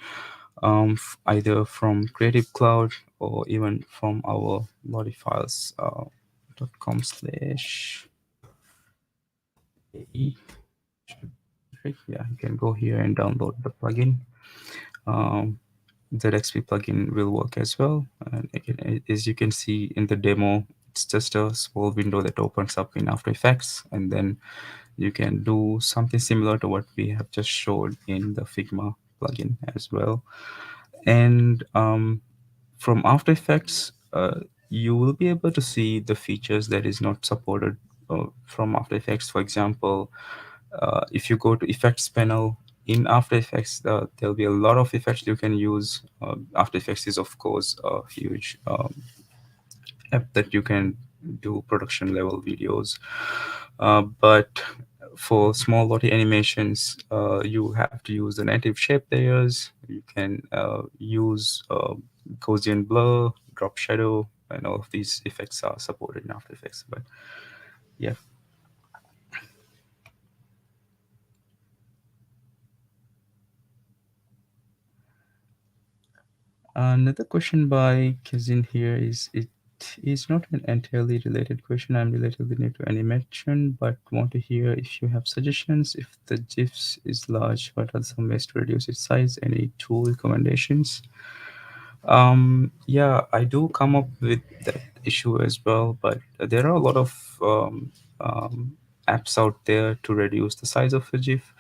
either from Creative Cloud or even from our LottieFiles.com /. Yeah, you can go here and download the plugin. ZXP plugin will work as well. And again, as you can see in the demo, it's just a small window that opens up in After Effects, and then you can do something similar to what we have just showed in the Figma plugin as well. And from After Effects, you will be able to see the features that is not supported from After Effects. For example, if you go to Effects panel in After Effects, there'll be a lot of effects you can use. After Effects is, of course, a huge app that you can do production level videos. But for small Lottie animations, you have to use the native shape layers. You can use Gaussian blur, drop shadow, and all of these effects are supported in After Effects. But yeah. Another question by Kizin here is, it is not an entirely related question. I'm relatively new to animation, but want to hear if you have suggestions. If the GIFs is large, what are some ways to reduce its size? Any tool recommendations? Yeah, I do come up with that issue as well, but there are a lot of apps out there to reduce the size of a GIF.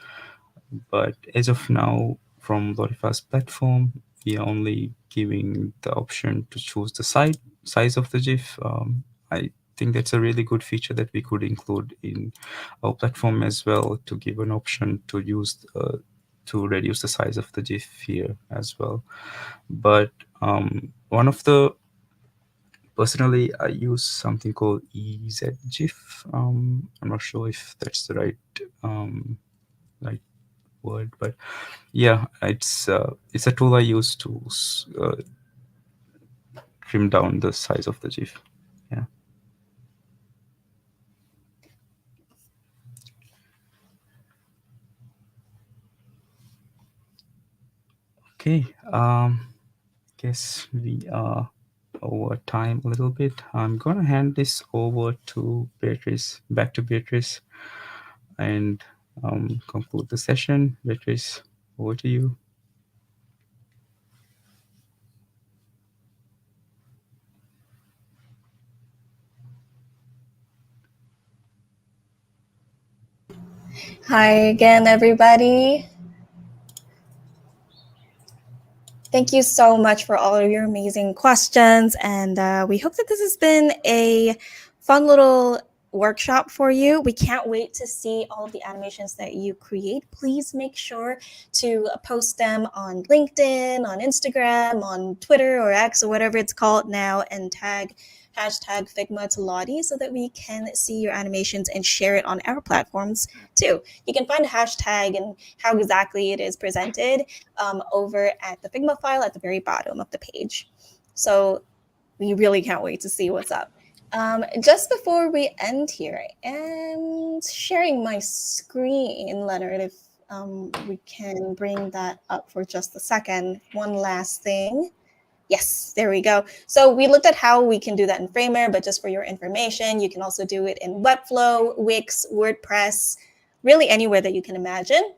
But as of now, from LottieFiles platform, we are only giving the option to choose the size of the GIF. I think that's a really good feature that we could include in our platform as well, to give an option to use to reduce the size of the GIF here as well. But one of the personally, I use something called EZGIF. I'm not sure if that's the right word, but yeah, it's a tool I use to trim down the size of the GIF. Yeah. Okay. Guess we are over time a little bit. I'm gonna hand this over to Beatrice, back to Beatrice, and conclude the session. Beatrice, over to you. Hi again, everybody. Thank you so much for all of your amazing questions. And we hope that this has been a fun little workshop for you. We can't wait to see all of the animations that you create. Please make sure to post them on LinkedIn, on Instagram, on Twitter or X or whatever it's called now, and tag hashtag Figma to Lottie so that we can see your animations and share it on our platforms too. You can find a hashtag and how exactly it is presented over at the Figma file at the very bottom of the page. So we really can't wait to see what's up. Just before we end here, I am sharing my screen, Leonard, if we can bring that up for just a second. One last thing. Yes, there we go. So we looked at how we can do that in Framer, but just for your information, you can also do it in Webflow, Wix, WordPress, really anywhere that you can imagine,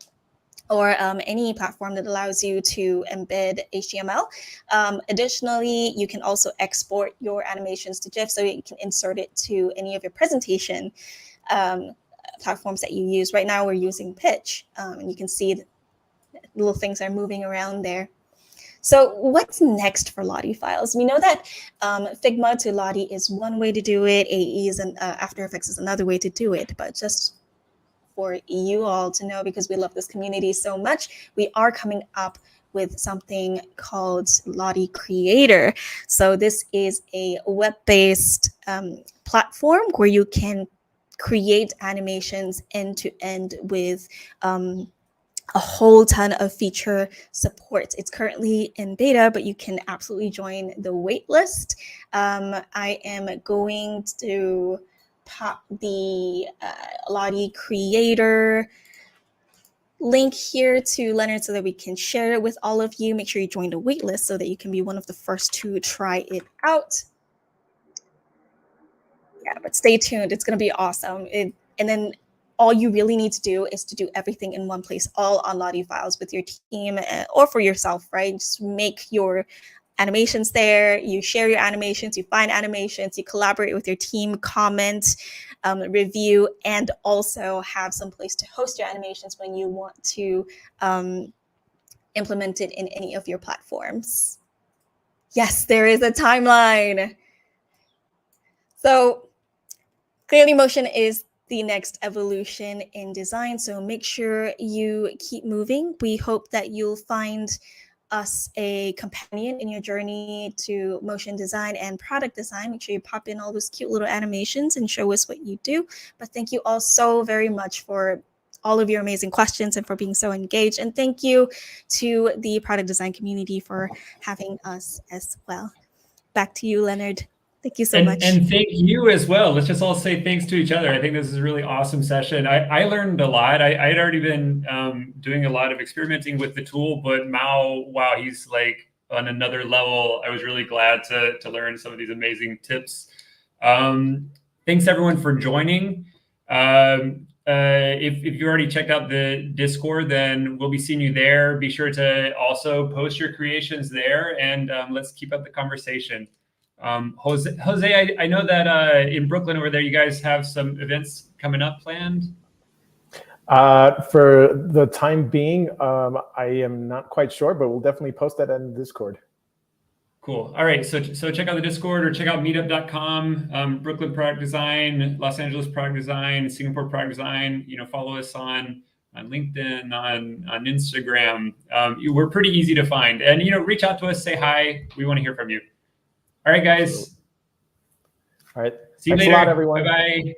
or any platform that allows you to embed HTML. Additionally, you can also export your animations to GIF so you can insert it to any of your presentation platforms that you use. Right now, we're using Pitch, and you can see the little things are moving around there. So what's next for LottieFiles? We know that Figma to Lottie is one way to do it. AE is After Effects is another way to do it. But just for you all to know, because we love this community so much, we are coming up with something called Lottie Creator. So this is a web-based platform where you can create animations end-to-end with a whole ton of feature support. It's currently in beta, but you can absolutely join the waitlist. I am going to pop the Lottie Creator link here to Leonard so that we can share it with all of you. Make sure you join the waitlist so that you can be one of the first to try it out. Yeah, but stay tuned. It's going to be awesome. And then all you really need to do is to do everything in one place, all on LottieFiles with your team or for yourself, right? Just make your animations there. You share your animations, you find animations, you collaborate with your team, comment, review, and also have some place to host your animations when you want to implement it in any of your platforms. Yes, there is a timeline. So clearly motion is the next evolution in design. So make sure you keep moving. We hope that you'll find us a companion in your journey to motion design and product design. Make sure you pop in all those cute little animations and show us what you do. But thank you all so very much for all of your amazing questions and for being so engaged. And thank you to the product design community for having us as well. Back to you, Leonard. Thank you so much. And thank you as well. Let's just all say thanks to each other. I think this is a really awesome session. I learned a lot. I had already been doing a lot of experimenting with the tool, but Mao, wow, he's like on another level. I was really glad to learn some of these amazing tips. Thanks everyone for joining. If you already checked out the Discord, then we'll be seeing you there. Be sure to also post your creations there, and let's keep up the conversation. Jose, I know that in Brooklyn over there, you guys have some events coming up planned. For the time being, I am not quite sure, but we'll definitely post that in Discord. Cool. All right. So check out the Discord or check out meetup.com, Brooklyn Product Design, Los Angeles Product Design, Singapore Product Design. Follow us on LinkedIn, on Instagram. We're pretty easy to find. And, reach out to us, say hi. We want to hear from you. All right, guys. All right. See you Thanks later. a lot, everyone. Bye-bye.